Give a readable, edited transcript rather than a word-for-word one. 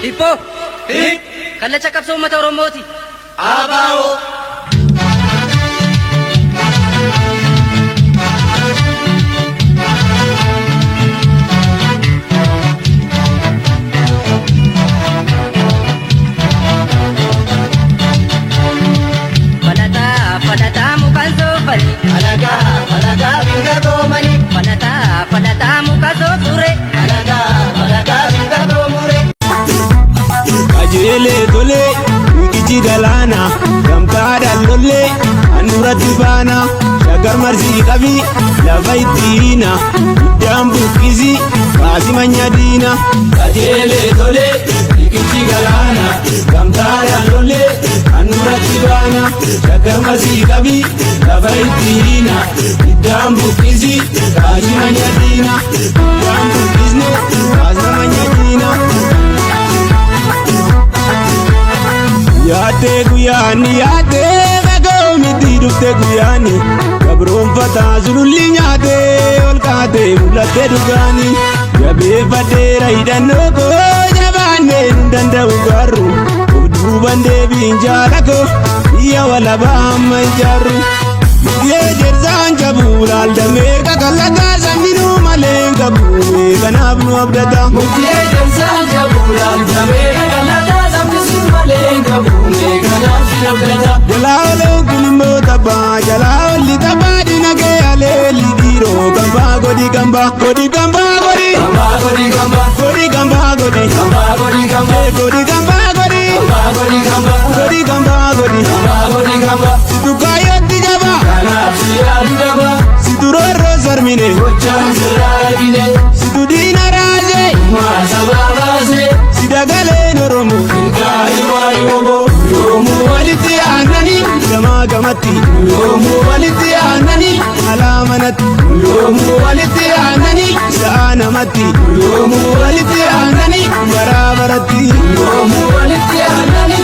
Hippo. Kallacha qabsoo uummata Oromooti. Abaa'oo. Falataa mukaan soofani. Falataa binga toomani. Falataa mukaan soofure. Falataa binga toomure. Kajeelee tolee wiikichi galaana gamtaadhaan lollee handhuuratti baana shaggar marsii qabi lafa ittiina iddaan buqqisi baasi manyadiina. Kajeelee tolee wiikichi galaana gamtaadhaan lollee handhuuratti baana shaggar marsii qabi lafa ittiina iddaan buqqisi baasi manyadiina. Iddaan buqqisne baasi manyadiina. Yaate guyyaani yaate bagoo miti dhufte guyyaani gabroonfataa sululli nyaate ol kaate mul'atte dhugaani jabeeffadheera hidhannoo koo jabaannee hin danda'u gaarru of duuban deebiin jaala koo biyya walabaa amma hin jaarru. Mukee jersaan jabu laaldamee kakalataa sanginuu malee qabu kanaaf nu abdata. Mukee jersaan jabu laaldamee kakalataa sanginuu malee qabu kanaaf nu abdata. Jalaa olee kulimmoo tabbaa jalaa olli tabbaa dinagee aleelli dhiiroo gambaa godi gambaa godi gambaa godi. Gambaa godi gambaa. Godi gambaa godi. Gambaa godi gambaa. Godi gambaa godi. Gambaa godi gambaa. Godi gambaa godi. Gambaa godi gambaa. Situ kaayyootti jabaa. Kanaaf si yaadu jabaa. Situ roorroo sarmine. Gochaan sirraa eegine. Situ diina raasee. Maasa baasee. Si dagaleen Oromoo. Kaayimaa yoomuu. Yoomuu walitti aananii. Gamaa gamatti. Yoomuu walitti aananii. Alaa manatti. Yoomuu walitti aananii. Sa'a namatti. Yoomuu walitti aananii. Baraa baratti. Yoomuu walitti aananii.